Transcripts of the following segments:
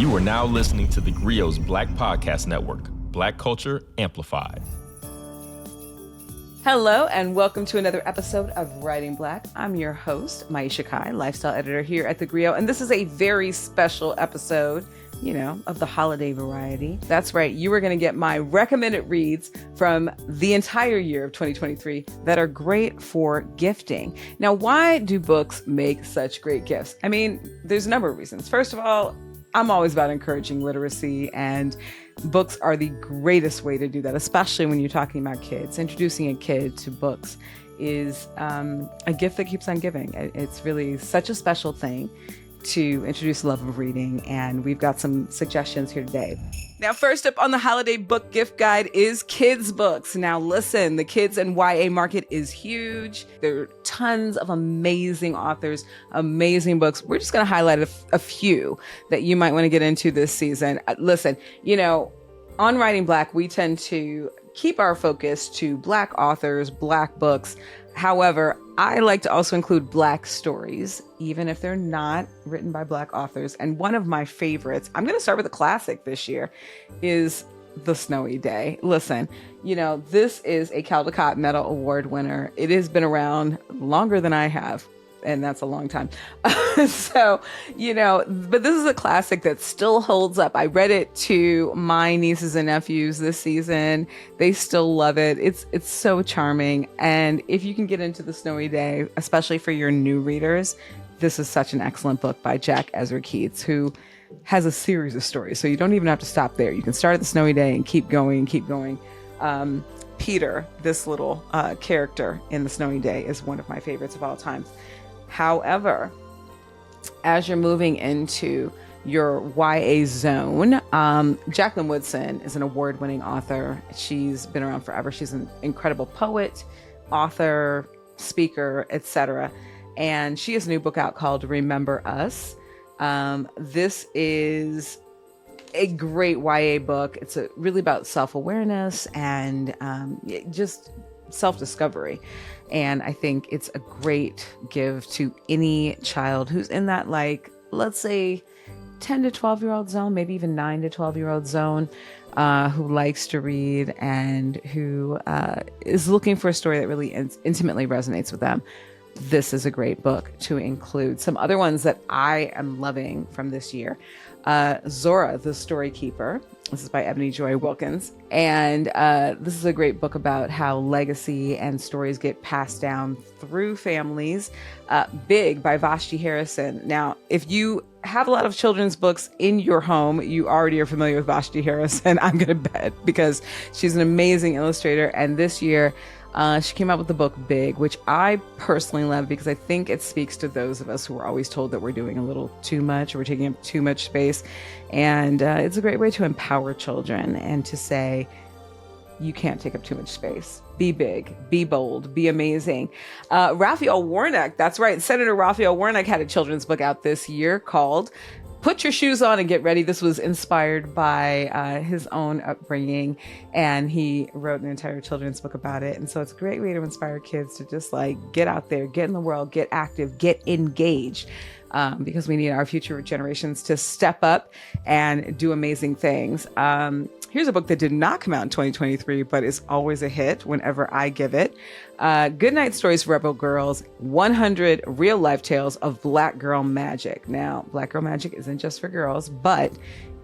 You are now listening to theGrio's Black Podcast Network, Black Culture Amplified. Hello, and welcome to another episode of Writing Black. I'm your host, Maiysha Kai, lifestyle editor here at theGrio, and this is a very special episode, of the holiday variety. That's right, you are going to get my recommended reads from the entire year of 2023 that are great for gifting. Now, why do books make such great gifts? I mean, there's a number of reasons. First of all, I'm always about encouraging literacy, and books are the greatest way to do that, especially when you're talking about kids. Introducing a kid to books is a gift that keeps on giving. It's really such a special thing to introduce the love of reading, and we've got some suggestions here today. Now, first up on the holiday book gift guide is kids' books. Now, listen, the kids and YA market is huge. There are tons of amazing authors, amazing books. We're just going to highlight a few that you might want to get into this season. Listen, on Writing Black, we tend to keep our focus to Black authors, Black books. However, I like to also include Black stories, even if they're not written by Black authors. And one of my favorites, I'm going to start with a classic this year, is The Snowy Day. Listen, this is a Caldecott Medal Award winner. It has been around longer than I have, and that's a long time. But this is a classic that still holds up. I read it to my nieces and nephews this season. They still love it. It's so charming. And if you can get into The Snowy Day, especially for your new readers, this is such an excellent book by Jack Ezra Keats, who has a series of stories. So you don't even have to stop there. You can start at The Snowy Day and keep going. Peter, this little character in The Snowy Day, is one of my favorites of all time. However, as you're moving into your YA zone, Jacqueline Woodson is an award-winning author. She's been around forever. She's an incredible poet, author, speaker, etc. And she has a new book out called Remember Us. This is a great YA book. It's really about self-awareness and just self-discovery. And I think it's a great give to any child who's in that, let's say 10 to 12-year-old zone, maybe even 9 to 12-year-old zone, who likes to read and who is looking for a story that really intimately resonates with them. This is a great book to include. Some other ones that I am loving from this year. Zora, the Story Keeper. This is by Ebony Joy Wilkins. And this is a great book about how legacy and stories get passed down through families. Big by Vashti Harrison. Now, if you have a lot of children's books in your home, you already are familiar with Vashti Harrison, I'm going to bet, because she's an amazing illustrator. And this year, she came out with the book Big, which I personally love because I think it speaks to those of us who are always told that we're doing a little too much or we're taking up too much space. And it's a great way to empower children and to say, you can't take up too much space. Be big, be bold, be amazing. Raphael Warnock, that's right. Senator Raphael Warnock had a children's book out this year called Put Your Shoes On and Get Ready. This was inspired by his own upbringing, and he wrote an entire children's book about it. And so it's a great way to inspire kids to just get out there, get in the world, get active, get engaged, because we need our future generations to step up and do amazing things. Here's a book that did not come out in 2023, but is always a hit whenever I give it. Goodnight Stories for Rebel Girls, 100 Real Life Tales of Black Girl Magic. Now, Black Girl Magic isn't just for girls, but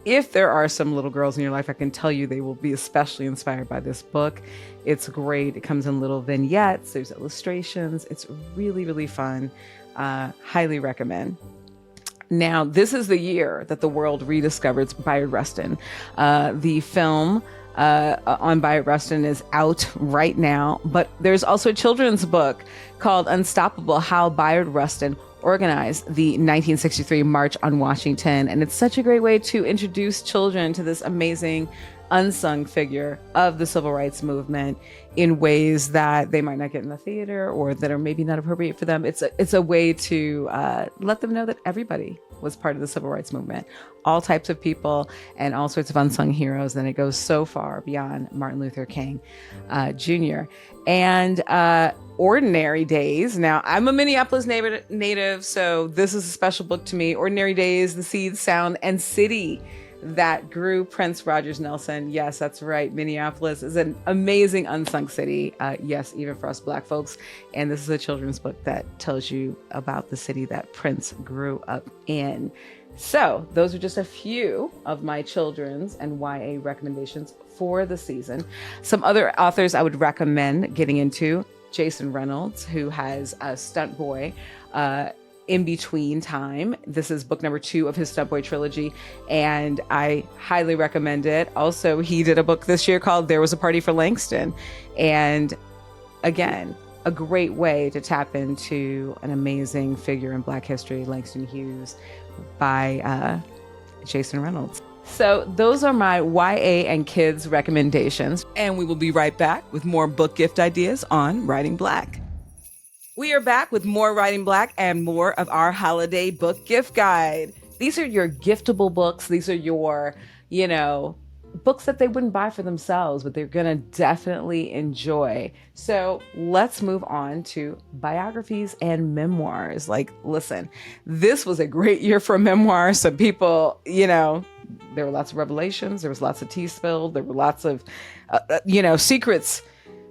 if there are some little girls in your life, I can tell you they will be especially inspired by this book. It's great. It comes in little vignettes. There's illustrations. It's really, really fun. Highly recommend. Now, this is the year that the world rediscovers Bayard Rustin. The film on Bayard Rustin is out right now, but there's also a children's book called Unstoppable: How Bayard Rustin Organized the 1963 March on Washington. And it's such a great way to introduce children to this amazing unsung figure of the civil rights movement in ways that they might not get in the theater or that are maybe not appropriate for them. It's a way to let them know that everybody was part of the civil rights movement, all types of people and all sorts of unsung heroes. And it goes so far beyond Martin Luther King Jr. And Ordinary Days. Now, I'm a Minneapolis native, so this is a special book to me. Ordinary Days, the seed, sound, and city that grew Prince Rogers Nelson. Yes, that's right. Minneapolis is an amazing unsung city. Yes, even for us Black folks. And this is a children's book that tells you about the city that Prince grew up in. So those are just a few of my children's and YA recommendations for the season. Some other authors I would recommend getting into: Jason Reynolds, who has a Stunt Boy in between time. This is book number 2 of his Stunt Boy trilogy, and I highly recommend it. Also, he did a book this year called There Was a Party for Langston. And again, a great way to tap into an amazing figure in Black history, Langston Hughes, by Jason Reynolds. So those are my YA and kids recommendations. And we will be right back with more book gift ideas on Writing Black. We are back with more Writing Black and more of our holiday book gift guide. These are your giftable books. These are your, books that they wouldn't buy for themselves, but they're going to definitely enjoy. So let's move on to biographies and memoirs. Like, listen, this was a great year for memoirs. Some people, there were lots of revelations. There was lots of tea spilled. There were lots of, secrets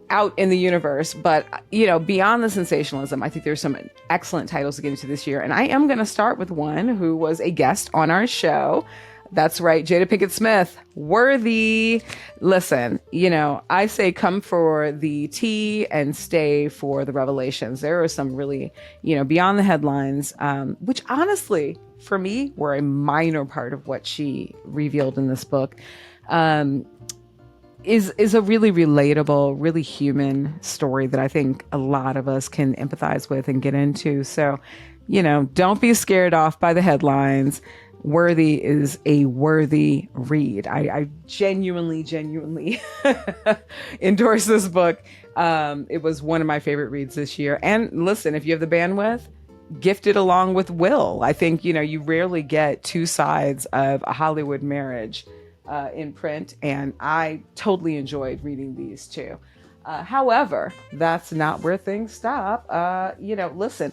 out in the universe. But, beyond the sensationalism, I think there's some excellent titles to get into this year. And I am going to start with one who was a guest on our show. That's right, Jada Pinkett Smith, Worthy. Listen, I say come for the tea and stay for the revelations. There are some really, beyond the headlines, which honestly, for me, were a minor part of what she revealed in this book. Is a really relatable, really human story that I think a lot of us can empathize with and get into. So, don't be scared off by the headlines. Worthy is a worthy read. I genuinely endorse this book. It was one of my favorite reads this year. And listen, if you have the bandwidth, gift it along with Will. I think, you rarely get two sides of a Hollywood marriage in print, and I totally enjoyed reading these two. However, that's not where things stop. Listen,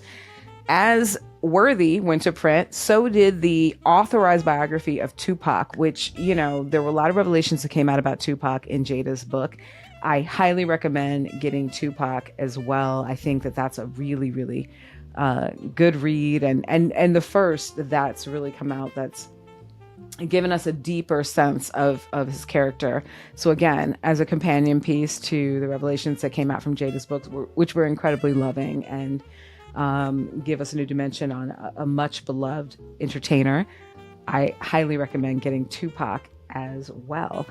as Worthy went to print, so did the authorized biography of Tupac, which, there were a lot of revelations that came out about Tupac in Jada's book. I highly recommend getting Tupac as well. I think that that's a really, really good read, and the first that's really come out that's given us a deeper sense of his character. So again, as a companion piece to the revelations that came out from Jada's books, which were incredibly loving and give us a new dimension on a much beloved entertainer, I highly recommend getting Tupac as well.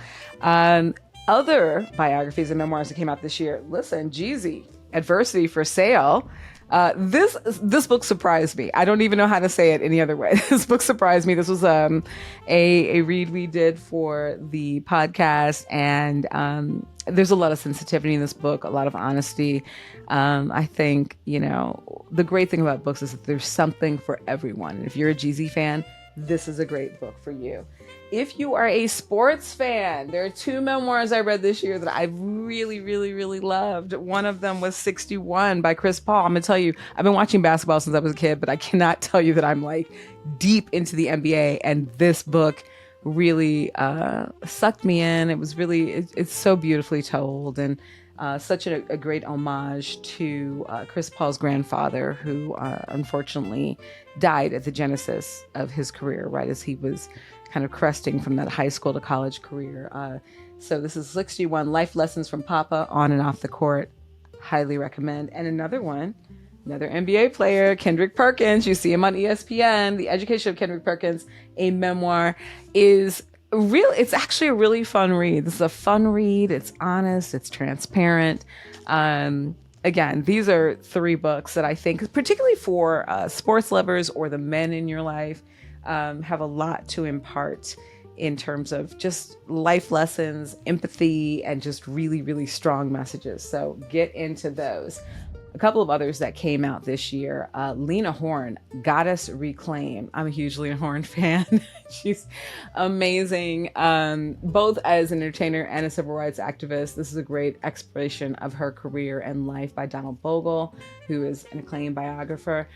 Other biographies and memoirs that came out this year. Listen, Jeezy, Adversity for Sale. This book surprised me. I don't even know how to say it any other way. This book surprised me. This was a read we did for the podcast, and there's a lot of sensitivity in this book, a lot of honesty. I think, the great thing about books is that there's something for everyone. And if you're a Jeezy fan, this is a great book for you. If you are a sports fan, there are 2 memoirs I read this year that I really, really, really loved. One of them was 61 by Chris Paul. I'm going to tell you, I've been watching basketball since I was a kid, but I cannot tell you that I'm like deep into the NBA. And this book really sucked me in. It was really, it's so beautifully told, and such a great homage to Chris Paul's grandfather, who unfortunately died at the genesis of his career, right as he was kind of cresting from that high school to college career. So this is 61 Life Lessons from Papa on and off the court. Highly recommend. And another one, another NBA player, Kendrick Perkins. You see him on ESPN. The Education of Kendrick Perkins, a memoir, is it's actually a really fun read. This is a fun read. It's honest. It's transparent. Again, these are 3 books that I think, particularly for sports lovers or the men in your life, have a lot to impart in terms of just life lessons, empathy, and just really, really strong messages. So get into those. A couple of others that came out this year, Lena Horne, Goddess Reclaim. I'm a huge Lena Horne fan. She's amazing, both as an entertainer and a civil rights activist. This is a great exploration of her career and life by Donald Bogle, who is an acclaimed biographer.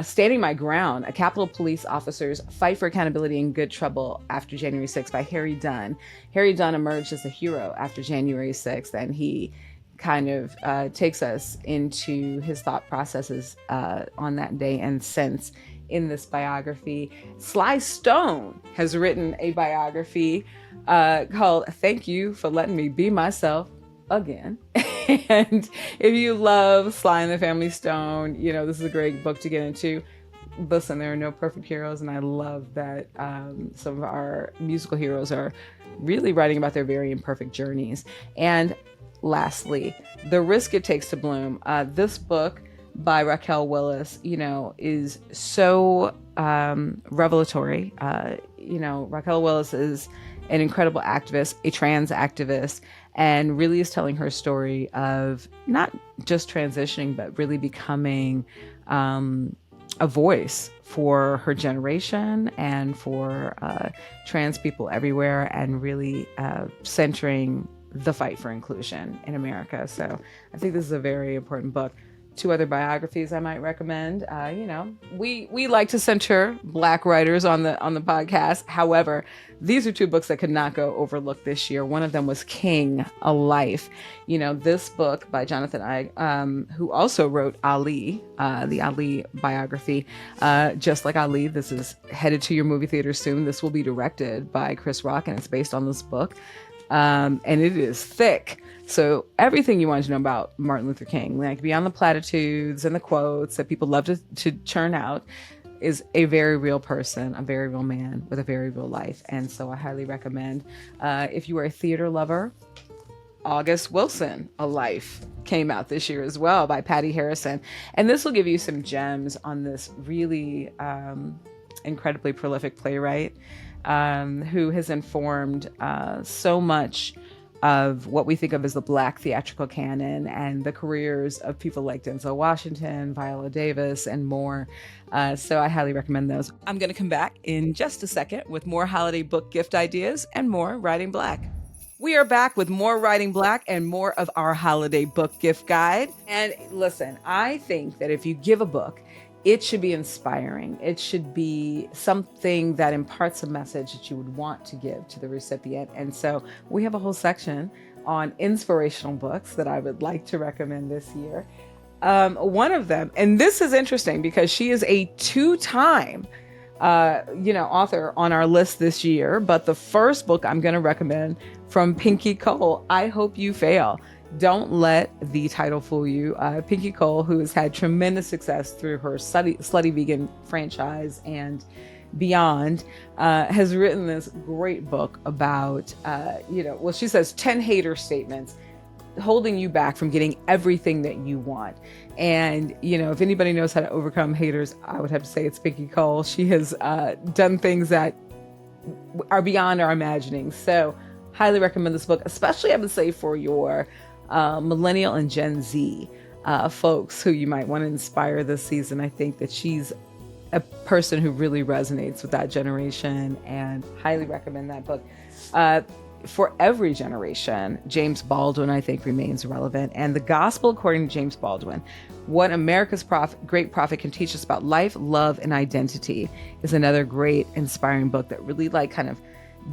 Standing My Ground, a Capitol Police Officer's Fight for Accountability in Good Trouble After January 6th by Harry Dunn. Harry Dunn emerged as a hero after January 6th, and he kind of takes us into his thought processes on that day and since in this biography. Sly Stone has written a biography called Thank You for Letting Me Be Myself Again. And if you love Sly and the Family Stone, you know, this is a great book to get into. Listen, there are no perfect heroes, and I love that some of our musical heroes are really writing about their very imperfect journeys. And lastly, The Risk It Takes to Bloom. This book by Raquel Willis, you know, is so revelatory. You know, Raquel Willis is an incredible activist, a trans activist, and really is telling her story of not just transitioning, but really becoming a voice for her generation and for trans people everywhere, and really centering the fight for inclusion in America. So I think this is a very important book. Two other biographies I might recommend. You know, we like to center Black writers on the podcast. However, these are two books that could not go overlooked this year. One of them was King, A Life. You know, this book by Jonathan Eig, who also wrote Ali, the Ali biography. Just like Ali, this is headed to your movie theater soon. This will be directed by Chris Rock, and it's based on this book. And it is thick. So everything you want to know about Martin Luther King, like beyond the platitudes and the quotes that people love to churn out, is a very real person, a very real man with a very real life. And so I highly recommend, if you are a theater lover, August Wilson, A Life, came out this year as well by Patty Harrison. And this will give you some gems on this really incredibly prolific playwright who has informed so much of what we think of as the Black theatrical canon and the careers of people like Denzel Washington, Viola Davis, and more. So I highly recommend those. I'm going to come back in just a second with more holiday book gift ideas and more Writing Black. We are back with more Writing Black and more of our holiday book gift guide. And listen, I think that if you give a book, it should be inspiring. It should be something that imparts a message that you would want to give to the recipient. And so we have a whole section on inspirational books that I would like to recommend this year. One of them, and this is interesting because she is a two-time author on our list this year. But the first book I'm going to recommend from Pinky Cole, I Hope You Fail. Don't let the title fool you. Pinky Cole, who has had tremendous success through her Slutty Vegan franchise and beyond, has written this great book about, she says 10 hater statements holding you back from getting everything that you want. And, if anybody knows how to overcome haters, I would have to say it's Pinky Cole. She has done things that are beyond our imagining. So highly recommend this book, especially I would say for your millennial and Gen Z folks who you might want to inspire this season. I think that she's a person who really resonates with that generation, and highly recommend that book. For every generation, James Baldwin, I think, remains relevant. And The Gospel According to James Baldwin, What America's Great Prophet Can Teach Us About Life, Love, and Identity, is another great, inspiring book that really kind of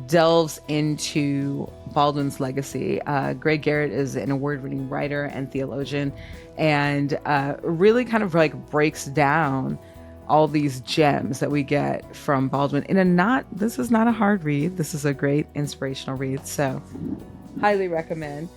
delves into Baldwin's legacy. Greg Garrett is an award-winning writer and theologian, and really kind of breaks down all these gems that we get from Baldwin this is not a hard read. This is a great inspirational read. So highly recommend.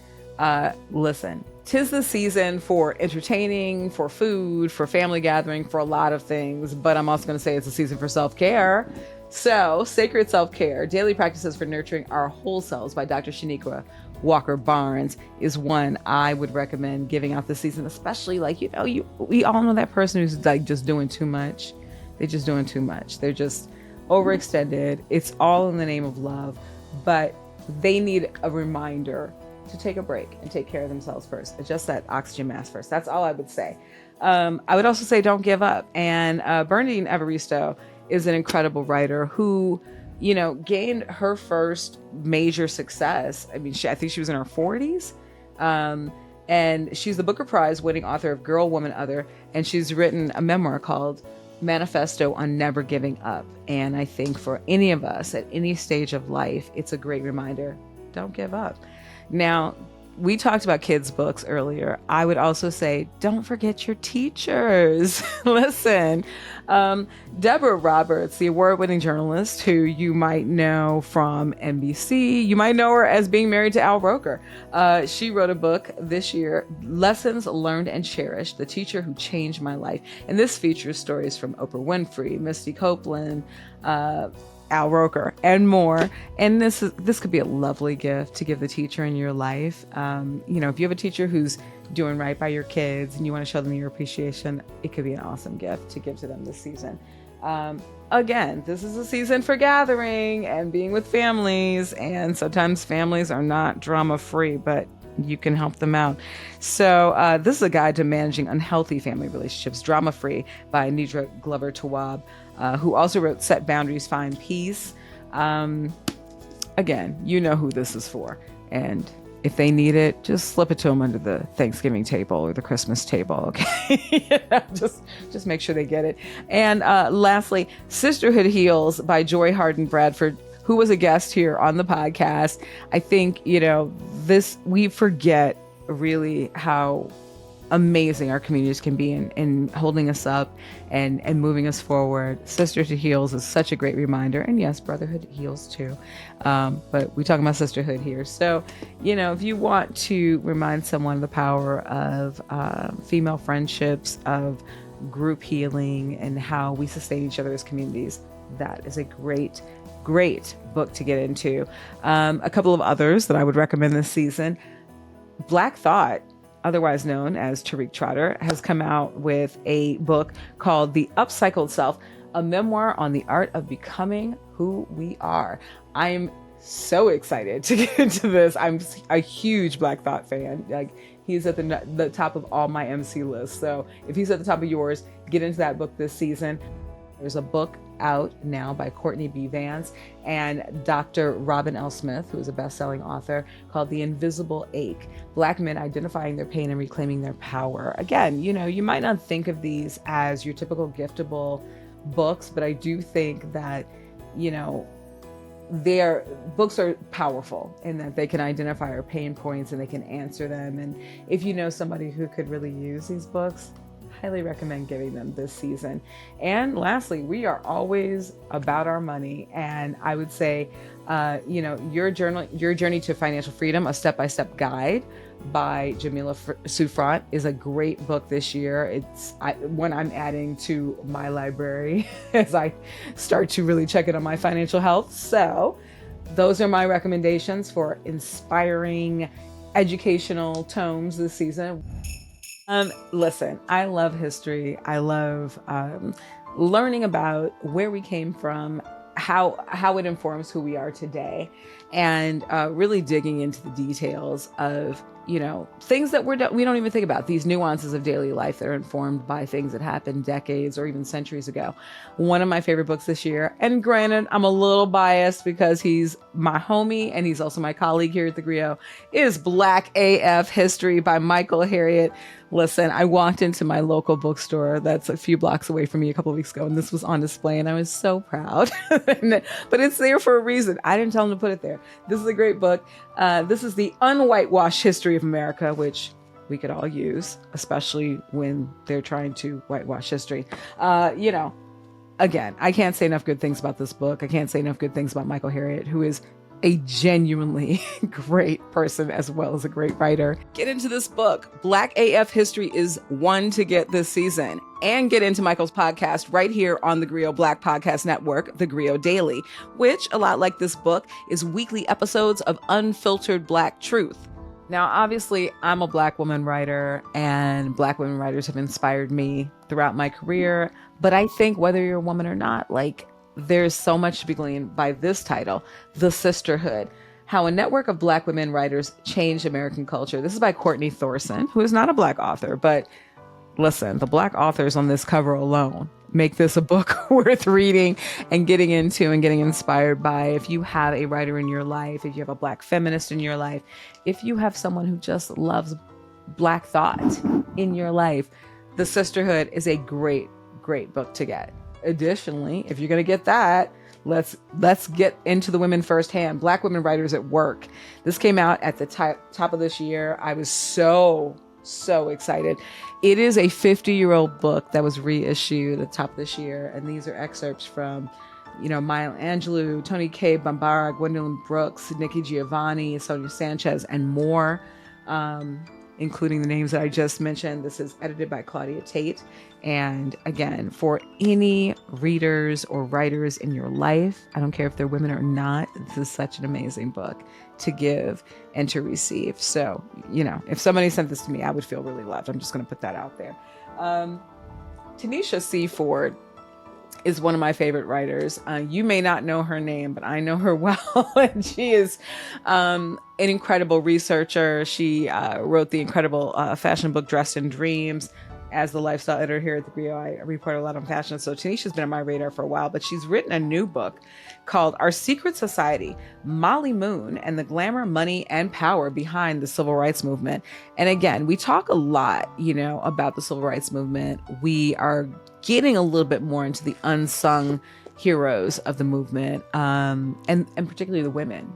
Listen, 'tis the season for entertaining, for food, for family gathering, for a lot of things, but I'm also going to say it's a season for self-care. So, Sacred Self-Care, Daily Practices for Nurturing Our Whole Selves by Dr. Shaniqua Walker Barnes is one I would recommend giving out this season, especially we all know that person who's just doing too much. They're just doing too much. They're just overextended. It's all in the name of love, but they need a reminder to take a break and take care of themselves first. Adjust that oxygen mask first. That's all I would say. I would also say don't give up. And Bernadine Evaristo is an incredible writer who, gained her first major success. I mean, I think she was in her 40s. And she's the Booker Prize winning author of Girl, Woman, Other. And she's written a memoir called Manifesto on Never Giving Up. And I think for any of us at any stage of life, it's a great reminder, don't give up. Now, we talked about kids' books earlier. I would also say, don't forget your teachers. Listen, Deborah Roberts, the award-winning journalist who you might know from NBC, you might know her as being married to Al Roker. She wrote a book this year, Lessons Learned and Cherished, The Teacher Who Changed My Life. And this features stories from Oprah Winfrey, Misty Copeland, Al Roker, and more. And this could be a lovely gift to give the teacher in your life. If you have a teacher who's doing right by your kids and you want to show them your appreciation, it could be an awesome gift to give to them this season. Again, this is a season for gathering and being with families, and sometimes families are not drama-free, but you can help them out. So this is a guide to managing unhealthy family relationships, drama-free, by Nidra Glover Tawwab, who also wrote Set Boundaries, Find Peace. Again, you know who this is for. And if they need it, just slip it to them under the Thanksgiving table or the Christmas table, okay? Just make sure they get it. And lastly, Sisterhood Heals by Joy Harden Bradford, who was a guest here on the podcast. I think, we forget really how amazing our communities can be in holding us up and moving us forward. Sisterhood Heals is such a great reminder. And yes, brotherhood heals too. But we're talking about sisterhood here. So, if you want to remind someone of the power of female friendships, of group healing, and how we sustain each other as communities, that is a great book to get into. A couple of others that I would recommend this season. Black Thought, otherwise known as Tariq Trotter, has come out with a book called The Upcycled Self, a memoir on the art of becoming who we are. I'm so excited to get into this. I'm a huge Black Thought fan. Like, he's at the top of all my MC lists. So if he's at the top of yours, get into that book this season. There's a book out now by Courtney B. Vance and Dr. Robin L. Smith, who is a best-selling author, called The Invisible Ache, Black Men Identifying Their Pain and Reclaiming Their Power. Again, you might not think of these as your typical giftable books, but I do think that, their books are powerful in that they can identify our pain points and they can answer them. And if you know somebody who could really use these books, highly recommend giving them this season. And lastly, we are always about our money. And I would say, Your Journey to Financial Freedom, a step-by-step guide by Jamila Souffrant is a great book this year. It's one I'm adding to my library as I start to really check in on my financial health. So those are my recommendations for inspiring educational tomes this season. Listen, I love history. I love learning about where we came from, how it informs who we are today, and really digging into the details of things that we don't even think about, these nuances of daily life that are informed by things that happened decades or even centuries ago. One of my favorite books this year, and granted, I'm a little biased because he's my homie and he's also my colleague here at theGrio, is Black AF History by Michael Harriot. Listen, I walked into my local bookstore that's a few blocks away from me a couple of weeks ago, and this was on display, and I was so proud. But it's there for a reason. I didn't tell him to put it there. This is a great book. This is the unwhitewashed history of America, which we could all use, especially when they're trying to whitewash history. Again, I can't say enough good things about this book. I can't say enough good things about Michael Harriot, who is a genuinely great person as well as a great writer. Get into this book. Black AF History is one to get this season. And get into Michael's podcast right here on theGrio Black Podcast Network, theGrio Daily, which, a lot like this book, is weekly episodes of unfiltered Black truth. Now, obviously, I'm a Black woman writer, and Black women writers have inspired me throughout my career. But I think whether you're a woman or not, there's so much to be gleaned by this title, The Sisterhood: How a Network of Black Women Writers Changed American Culture. This is by Courtney Thorson, who is not a Black author, but listen, the Black authors on this cover alone make this a book worth reading and getting into and getting inspired by. If you have a writer in your life, if you have a Black feminist in your life, if you have someone who just loves Black thought in your life, The Sisterhood is a great, great book to get. Additionally, if you're going to get that, let's get into the women firsthand. Black women writers at work. This came out at the top of this year. I was so excited. It is a 50-year-old book that was reissued at the top of this year. And these are excerpts from, Maya Angelou, Toni K. Bambara, Gwendolyn Brooks, Nikki Giovanni, Sonia Sanchez, and more, including the names that I just mentioned. This is edited by Claudia Tate. And again, for any readers or writers in your life, I don't care if they're women or not, this is such an amazing book to give and to receive. So, if somebody sent this to me, I would feel really loved. I'm just going to put that out there. Tanisha C. Ford is one of my favorite writers. You may not know her name, but I know her well. And she is an incredible researcher. She wrote the incredible fashion book Dressed in Dreams. As the lifestyle editor here at theGrio, I report a lot on fashion. So Tanisha's been on my radar for a while, but she's written a new book called Our Secret Society: Molly Moon and the Glamour, Money, and Power Behind the Civil Rights Movement. And again, we talk a lot, about the Civil Rights Movement. We are getting a little bit more into the unsung heroes of the movement, and particularly the women,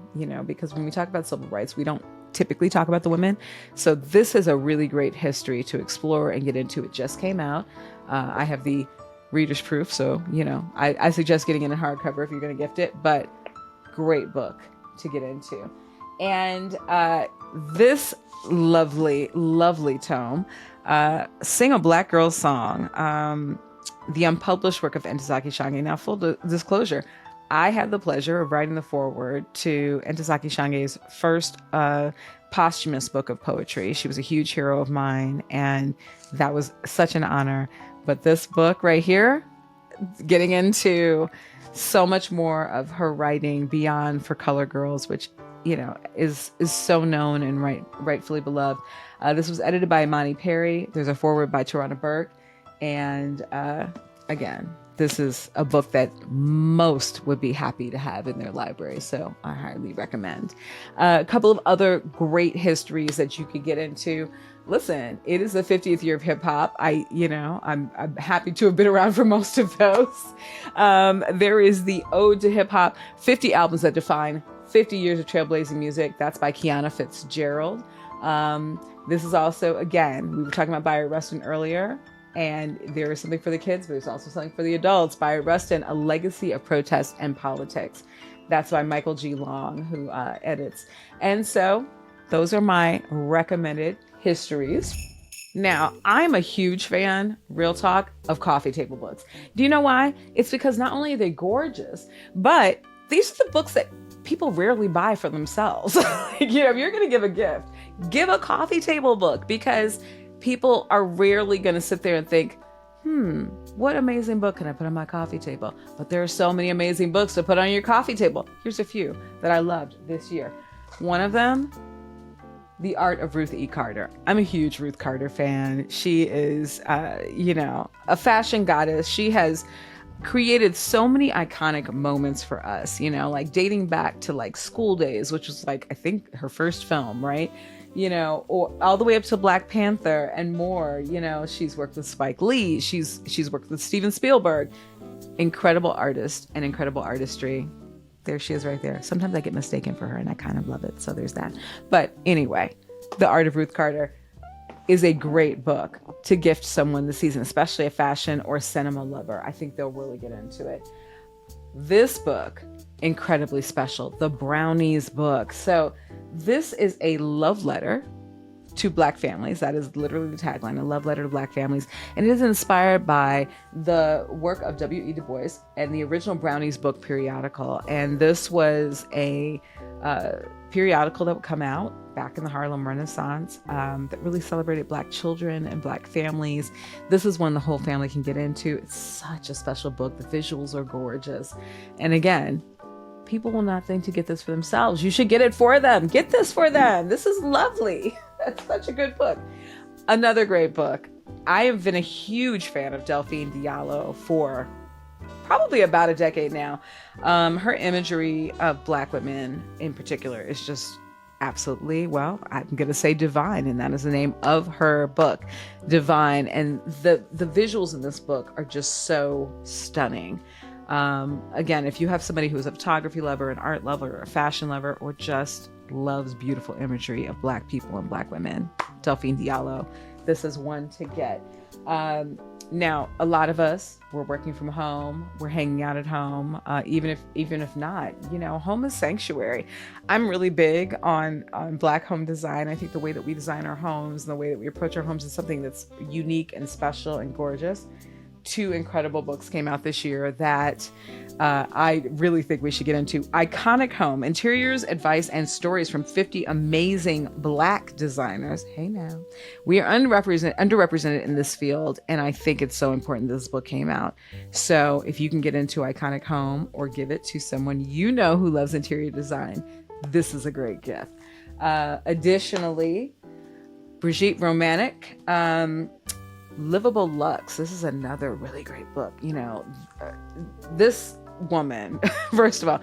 because when we talk about civil rights, we don't typically talk about the women. So this is a really great history to explore and get into. It just came out. I have the reader's proof. So, I suggest getting it in hardcover if you're going to gift it, but great book to get into. And this lovely, lovely tome, Sing a Black Girl's Song, the unpublished work of Ntozake Shange. Now, full disclosure, I had the pleasure of writing the foreword to Ntozake Shange's first posthumous book of poetry. She was a huge hero of mine, and that was such an honor. But this book right here, getting into so much more of her writing beyond For Color Girls, which, is so known and rightfully beloved. This was edited by Imani Perry. There's a foreword by Tarana Burke. And again, this is a book that most would be happy to have in their library. So I highly recommend. A couple of other great histories that you could get into. Listen, it is the 50th year of hip hop. I'm happy to have been around for most of those. There is the Ode to Hip Hop, 50 albums that define 50 years of trailblazing music. That's by Kiana Fitzgerald. This is also, again, we were talking about Bayard Rustin earlier. And there is something for the kids, but there's also something for the adults. Bayard Rustin, A Legacy of Protest and Politics. That's by Michael G. Long, who edits. And so those are my recommended histories. Now, I'm a huge fan, real talk, of coffee table books. Do you know why? It's because not only are they gorgeous, but these are the books that people rarely buy for themselves. If you're going to give a gift, give a coffee table book, because people are rarely going to sit there and think, what amazing book can I put on my coffee table? But there are so many amazing books to put on your coffee table. Here's a few that I loved this year. One of them, The Art of Ruth E. Carter. I'm a huge Ruth Carter fan. She is, a fashion goddess. She has created so many iconic moments for us, like dating back to like School Days, which was like, I think her first film, right? Or all the way up to Black Panther and more. She's worked with Spike Lee. She's worked with Steven Spielberg. Incredible artist and incredible artistry. There she is right there. Sometimes I get mistaken for her and I kind of love it. So there's that. But anyway, The Art of Ruth Carter is a great book to gift someone this season, especially a fashion or cinema lover. I think they'll really get into it. This book, incredibly special, The Brownies book. So this is a love letter to Black families. That is literally the tagline, a love letter to Black families. And it is inspired by the work of W.E. Du Bois and the original Brownies book periodical. And this was a periodical that would come out back in the Harlem Renaissance that really celebrated Black children and Black families. This is one the whole family can get into. It's such a special book. The visuals are gorgeous. And again, people will not think to get this for themselves. You should get it for them. Get this for them. This is lovely. That's such a good book. Another great book. I have been a huge fan of Delphine Diallo for probably about a decade now. Her imagery of Black women in particular is just absolutely, well, I'm going to say divine, and that is the name of her book, Divine. And the visuals in this book are just so stunning. Again, if you have somebody who is a photography lover, an art lover, or a fashion lover, or just loves beautiful imagery of Black people and Black women, Delphine Diallo, this is one to get. Now, a lot of us, we're working from home, we're hanging out at home, even if not, home is sanctuary. I'm really big on Black home design. I think the way that we design our homes and the way that we approach our homes is something that's unique and special and gorgeous. 2 incredible books came out this year that I really think we should get into. Iconic Home, Interiors, Advice, and Stories from 50 Amazing Black Designers. Hey now. We are underrepresented in this field, and I think it's so important that this book came out. So if you can get into Iconic Home or give it to someone who loves interior design, this is a great gift. Additionally, Brigitte Romanek, Livable Lux. This is another really great book. This woman, first of all,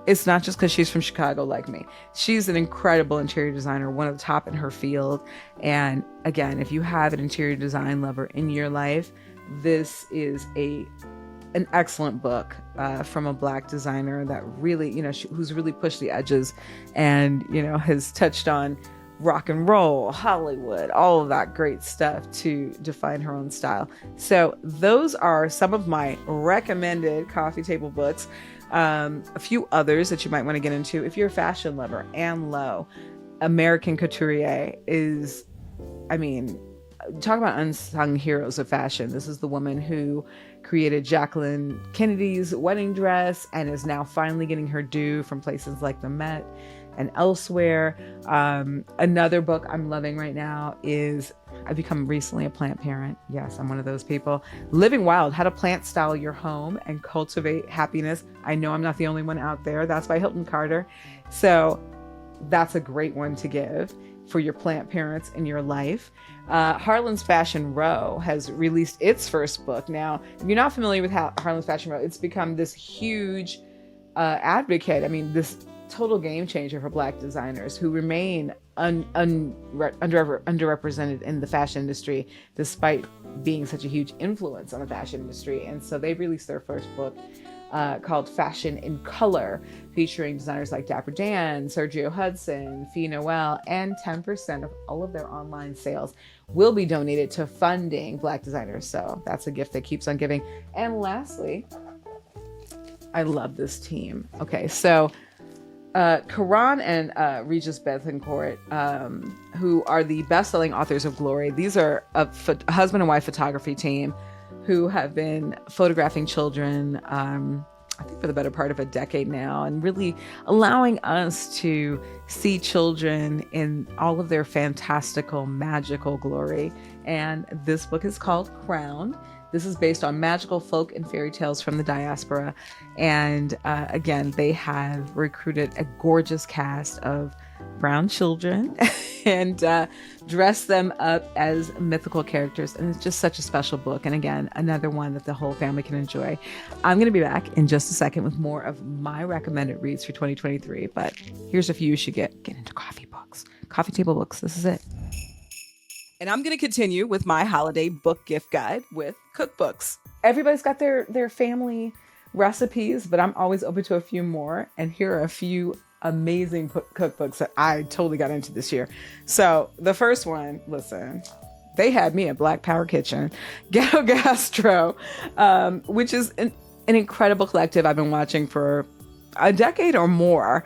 it's not just because she's from Chicago like me. She's an incredible interior designer, one of the top in her field. And again, if you have an interior design lover in your life, this is an excellent book from a Black designer that really, who's really pushed the edges and, has touched on rock and roll, Hollywood, all of that great stuff to define her own style. So those are some of my recommended coffee table books. A few others that you might want to get into. If you're a fashion lover, Anne Lowe, American Couturier is, talk about unsung heroes of fashion. This is the woman who created Jacqueline Kennedy's wedding dress and is now finally getting her due from places like the Met and elsewhere. Another book I'm loving right now is, I've become recently a plant parent. Yes, I'm one of those people. Living Wild, How to Plant Style Your Home and Cultivate Happiness. I know I'm not the only one out there. That's by Hilton Carter. So that's a great one to give for your plant parents in your life. Harlan's Fashion Row has released its first book. Now, if you're not familiar with Harlan's Fashion Row, it's become this huge advocate. This total game changer for Black designers who remain underrepresented in the fashion industry, despite being such a huge influence on the fashion industry. And so they released their first book called Fashion in Color, featuring designers like Dapper Dan, Sergio Hudson, Fee Noel, and 10% of all of their online sales will be donated to funding Black designers. So that's a gift that keeps on giving. And lastly, I love this team. Okay, so Karan and Regis Bethencourt, who are the best-selling authors of Glory. These are a husband and wife photography team who have been photographing children, I think for the better part of a decade now, and really allowing us to see children in all of their fantastical, magical glory. And this book is called Crowned. This is based on magical folk and fairy tales from the diaspora. And again, they have recruited a gorgeous cast of brown children and dressed them up as mythical characters. And it's just such a special book. And again, another one that the whole family can enjoy. I'm going to be back in just a second with more of my recommended reads for 2023. But here's a few you should get into coffee books, coffee table books. This is it. And I'm going to continue with my holiday book gift guide with cookbooks. Everybody's got their family recipes, but I'm always open to a few more. And here are a few amazing cookbooks that I totally got into this year. So the first one, listen, they had me at Black Power Kitchen, Ghetto Gastro, which is an incredible collective I've been watching for a decade or more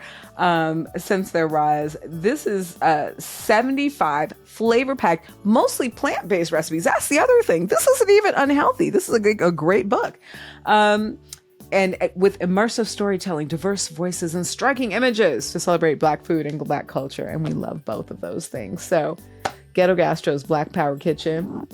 since their rise. This is 75 flavor-packed, mostly plant-based recipes. That's the other thing. This isn't even unhealthy. This is a great book. and with immersive storytelling, diverse voices, and striking images to celebrate Black food and Black culture. And we love both of those things. So Ghetto Gastro's Black Power Kitchen,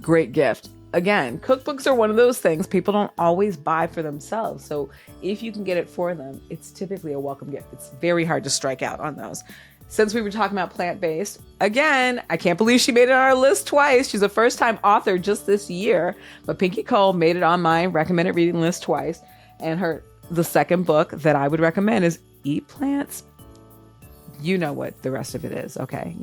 great gift. Again, cookbooks are one of those things people don't always buy for themselves. So if you can get it for them, it's typically a welcome gift. It's very hard to strike out on those. Since we were talking about plant-based, again, I can't believe she made it on our list twice. She's a first-time author just this year, but Pinky Cole made it on my recommended reading list twice. And the second book that I would recommend is Eat Plants. You know what the rest of it is, okay?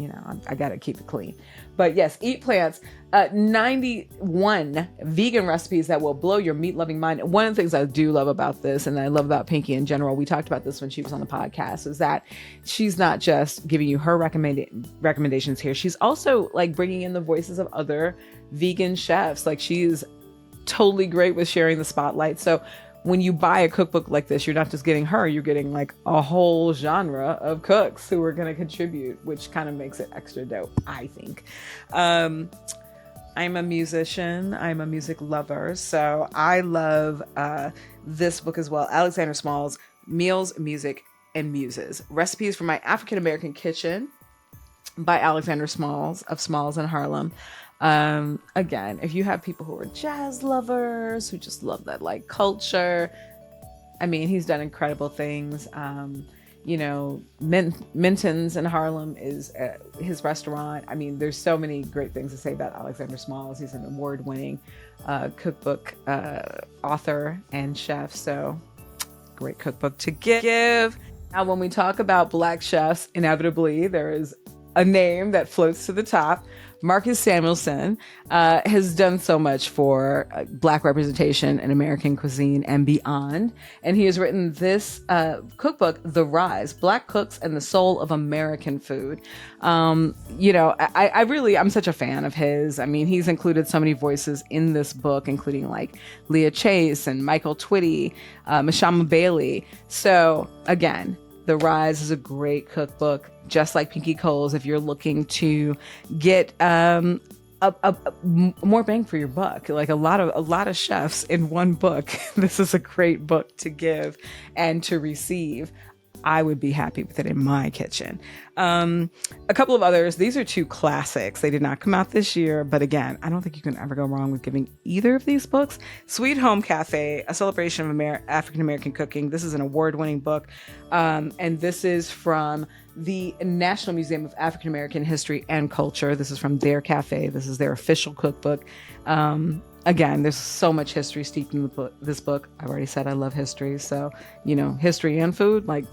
I got to keep it clean. But yes, Eat Plants, 91 vegan recipes that will blow your meat-loving mind. One of the things I do love about this, and I love about Pinky in general, we talked about this when she was on the podcast, is that she's not just giving you her recommendations here. She's also like bringing in the voices of other vegan chefs. Like, she's totally great with sharing the spotlight. So when you buy a cookbook like this, you're not just getting her, you're getting like a whole genre of cooks who are going to contribute, which kind of makes it extra dope, I think. I'm a musician. I'm a music lover. So I love this book as well. Alexander Small's Meals, Music, and Muses. Recipes for My African-American Kitchen by Alexander Smalls of Smalls in Harlem. Again, if you have people who are jazz lovers, who just love that like culture, I mean, he's done incredible things. Minton's in Harlem is his restaurant. I mean, there's so many great things to say about Alexander Smalls. He's an award-winning cookbook author and chef. So great cookbook to give. Now, when we talk about Black chefs, inevitably there is a name that floats to the top. Marcus Samuelsson has done so much for Black representation in American cuisine and beyond. And he has written this cookbook, The Rise, Black Cooks and the Soul of American Food. I'm such a fan of his. I mean, he's included so many voices in this book, including like Leah Chase and Michael Twitty, Mashama Bailey. So again, The Rise is a great cookbook, just like Pinky Cole's, if you're looking to get more bang for your buck, like a lot of chefs in one book. This is a great book to give and to receive. I would be happy with it in my kitchen. A couple of others. These are two classics. They did not come out this year, but again, I don't think you can ever go wrong with giving either of these books. Sweet Home Cafe, A Celebration of African-American Cooking. This is an award-winning book, and this is from the National Museum of African-American History and Culture. This is from their cafe. This is their official cookbook. Again, there's so much history steeped in this book. I've already said I love history, so history and food, like,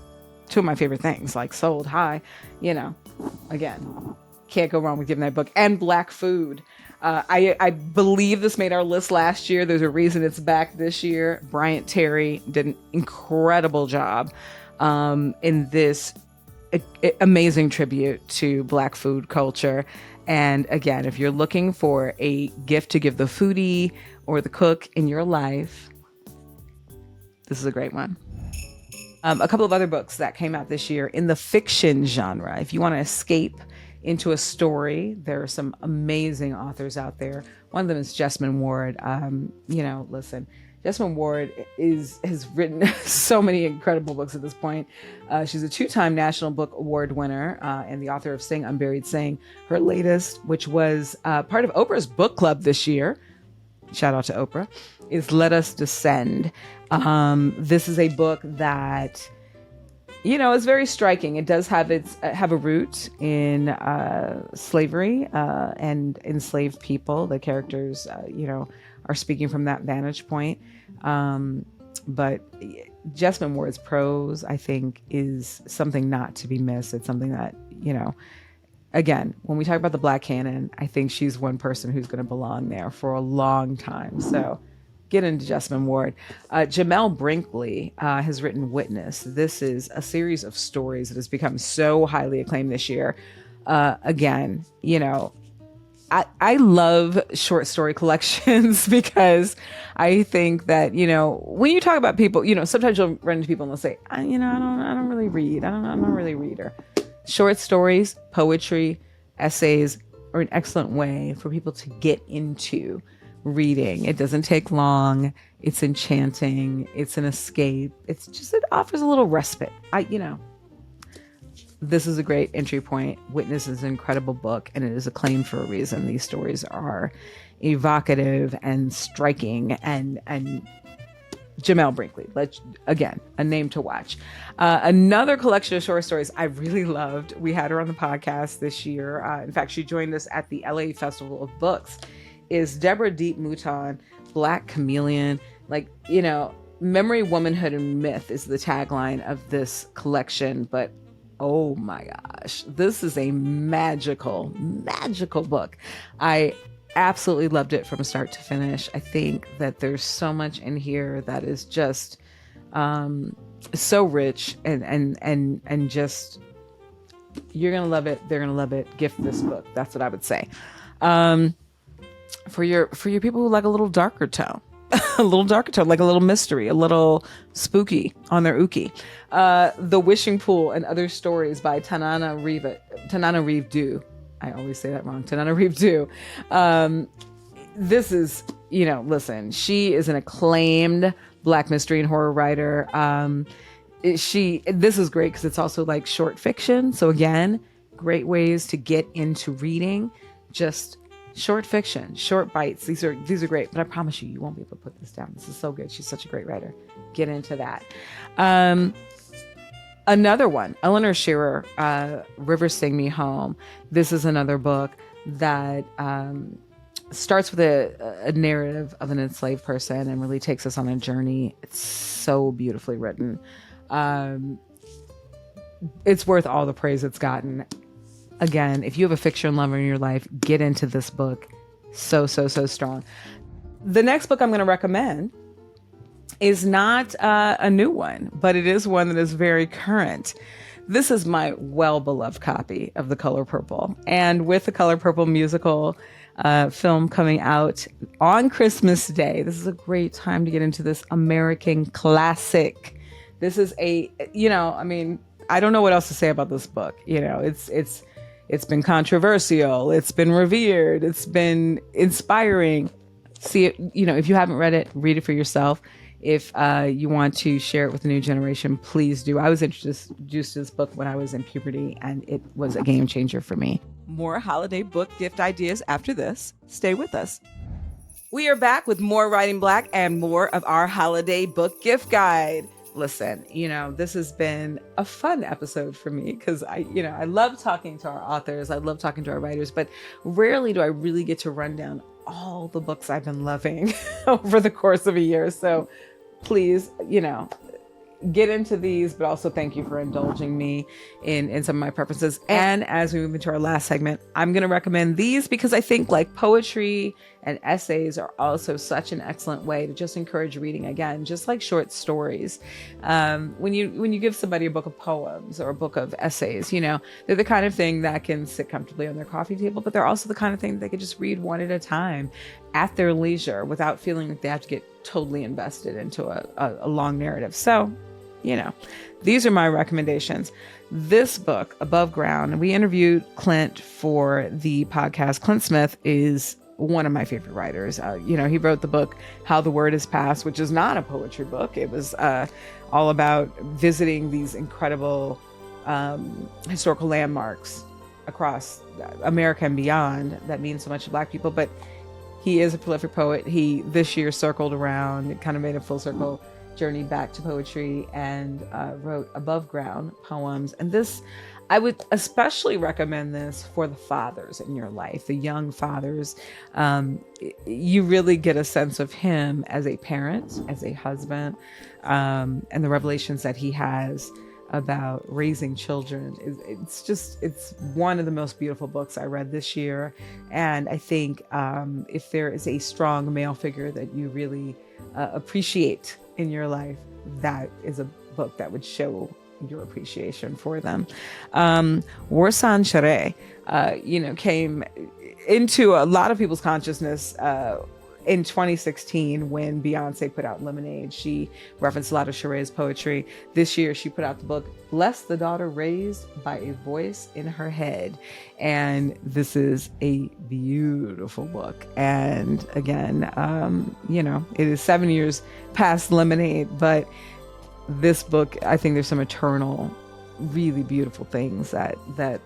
two of my favorite things, like sold high, again, can't go wrong with giving that book. And Black food. I believe this made our list last year. There's a reason it's back this year. Bryant Terry did an incredible job in this amazing tribute to Black food culture. And again, if you're looking for a gift to give the foodie or the cook in your life, this is a great one. A couple of other books that came out this year in the fiction genre. If you want to escape into a story, there are some amazing authors out there. One of them is Jesmyn Ward. Listen, Jesmyn Ward has written so many incredible books at this point. She's a 2-time National Book Award winner and the author of Sing Unburied Sing. Her latest, which was part of Oprah's book club this year, shout out to Oprah, is Let Us Descend. This is a book that, is very striking. It does have a root in slavery and enslaved people. The characters, are speaking from that vantage point. But Jesmyn Ward's prose, I think, is something not to be missed. It's something that, again, when we talk about the Black canon, I think she's one person who's going to belong there for a long time. So get into Jesmyn Ward. Jamel Brinkley has written Witness. This is a series of stories that has become so highly acclaimed this year. Again, I love short story collections because I think that, when you talk about people, sometimes you'll run into people and they'll say, I don't really read. I'm not really a reader. Short stories, poetry, essays are an excellent way for people to get into reading. It doesn't take long. It's enchanting. It's an escape. It offers a little respite. This is a great entry point. Witness is an incredible book, and it is acclaimed for a reason. These stories are evocative and striking, and Jamel Brinkley, again, a name to watch. Another collection of short stories I really loved. We had her on the podcast this year. In fact, she joined us at the LA Festival of Books. Is Deborah Deep Mouton, Black Chameleon. Memory, Womanhood, and Myth is the tagline of this collection. But oh my gosh, this is a magical, magical book. I absolutely loved it from start to finish. I think that there's so much in here that is just so rich and just, you're gonna love it. They're gonna love it. Gift this book. That's what I would say. For your people who like a little darker tone, like a little mystery, a little spooky on their uki. The Wishing Pool and Other Stories by Tanana Reeve Dew. I always say that wrong. Tanana Reeve Dew. This is, listen, she is an acclaimed Black mystery and horror writer. This is great because it's also like short fiction. So again, great ways to get into reading. Just short fiction, short bites. These are great, but I promise you won't be able to put this down. This is so good. She's such a great writer. Get into that. Another one, Eleanor Shearer, Rivers Sing Me Home. This is another book that starts with a narrative of an enslaved person and really takes us on a journey. It's so beautifully written. It's worth all the praise it's gotten. Again, if you have a fiction lover in your life, get into this book. So strong. The next book I'm going to recommend is not a new one, but it is one that is very current. This is my well-beloved copy of The Color Purple. And with The Color Purple musical film coming out on Christmas Day, this is a great time to get into this American classic. This is I don't know what else to say about this book. It's been controversial. It's been revered. It's been inspiring. See it, if you haven't read it, read it for yourself. If you want to share it with the new generation, please do. I was introduced to this book when I was in puberty, and it was a game changer for me. More holiday book gift ideas after this. Stay with us. We are back with more Writing Black and more of our holiday book gift guide. Listen, this has been a fun episode for me because I love talking to our authors. I love talking to our writers, but rarely do I really get to run down all the books I've been loving over the course of a year. So please, get into these, but also thank you for indulging me in some of my preferences. And as we move into our last segment, I'm going to recommend these because I think like poetry and essays are also such an excellent way to just encourage reading again, just like short stories. When you give somebody a book of poems or a book of essays, they're the kind of thing that can sit comfortably on their coffee table, but they're also the kind of thing that they could just read one at a time at their leisure without feeling like they have to get totally invested into a long narrative. So, these are my recommendations. This book, Above Ground, we interviewed Clint for the podcast. Clint Smith is one of my favorite writers. He wrote the book How the Word Is Passed, which is not a poetry book. It was all about visiting these incredible historical landmarks across America and beyond that mean so much to Black people. But he is a prolific poet. He this year circled around, kind of made a full circle journey back to poetry and wrote Above Ground poems. And this, I would especially recommend this for the fathers in your life, the young fathers. You really get a sense of him as a parent, as a husband, and the revelations that he has about raising children. It's one of the most beautiful books I read this year. And I think if there is a strong male figure that you really appreciate in your life, that is a book that would show your appreciation for them. Warsan Share, came into a lot of people's consciousness in 2016, when Beyonce put out Lemonade, she referenced a lot of Sheree's poetry. This year, she put out the book, Bless the Daughter Raised by a Voice in Her Head. And this is a beautiful book. And again, it is 7 years past Lemonade, but this book, I think there's some eternal, really beautiful things that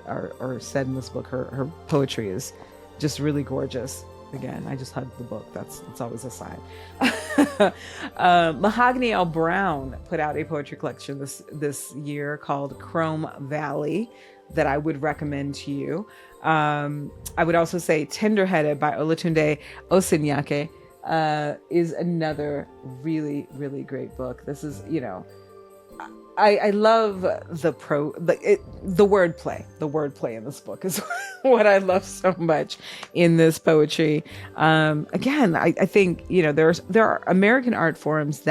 are said in this book. Her poetry is just really gorgeous. Again, I just hugged the book. That's always a sign. Mahogany L. Browne put out a poetry collection this year called Chrome Valley that I would recommend to you. I would also say Tenderheaded by Olatunde Osinyake is another really, really great book. This is, I love the wordplay. The wordplay in this book is what I love so much in this poetry. Again, I think, there are American art forms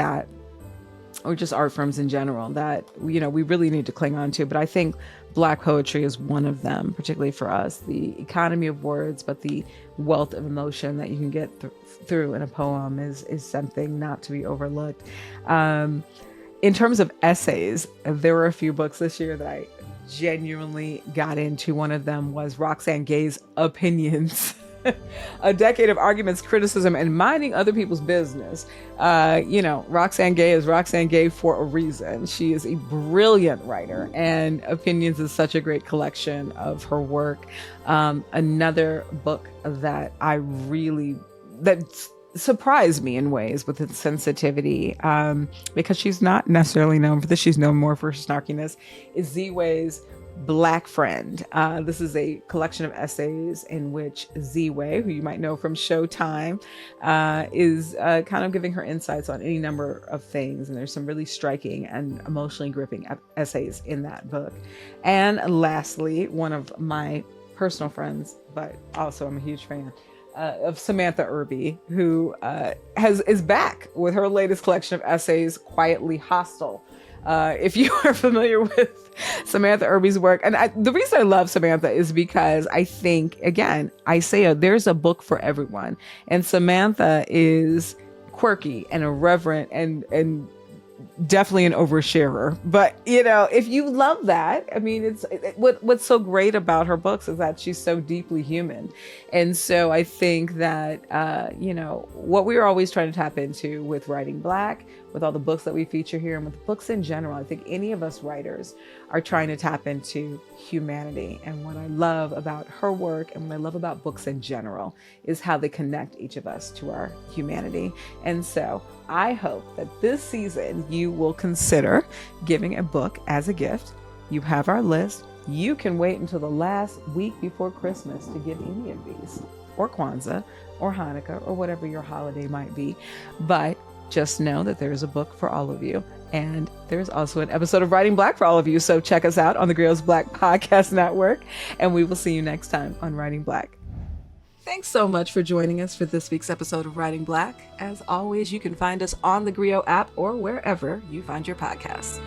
or just art forms in general that, we really need to cling on to. But I think Black poetry is one of them, particularly for us. The economy of words, but the wealth of emotion that you can get through in a poem is something not to be overlooked. In terms of essays, there were a few books this year that I genuinely got into. One of them was Roxane Gay's Opinions, a decade of arguments, criticism, and minding other people's business. Roxane Gay is Roxane Gay for a reason. She is a brilliant writer, and Opinions is such a great collection of her work. Another book that surprised me in ways with its sensitivity, because she's not necessarily known for this. She's known more for her snarkiness, is Ziwe's Black Friend. This is a collection of essays in which Ziwe, who you might know from Showtime, is kind of giving her insights on any number of things. And there's some really striking and emotionally gripping essays in that book. And lastly, one of my personal friends, but also I'm a huge fan, of Samantha Irby, who is back with her latest collection of essays, Quietly Hostile. If you are familiar with Samantha Irby's work, and the reason I love Samantha is because I think, again, there's a book for everyone, and Samantha is quirky and irreverent and definitely an oversharer. But if you love that, I mean, what's so great about her books is that she's so deeply human. And so I think that what we're always trying to tap into with Writing Black, with all the books that we feature here, and with books in general, I think any of us writers are trying to tap into humanity. And what I love about her work and what I love about books in general is how they connect each of us to our humanity. And so I hope that this season you will consider giving a book as a gift. You have our list. You can wait until the last week before Christmas to give any of these, or Kwanzaa, or Hanukkah, or whatever your holiday might be. But just know that there is a book for all of you. And there's also an episode of Writing Black for all of you. So check us out on the Grio's Black Podcast Network. And we will see you next time on Writing Black. Thanks so much for joining us for this week's episode of Writing Black. As always, you can find us on the Grio app or wherever you find your podcasts.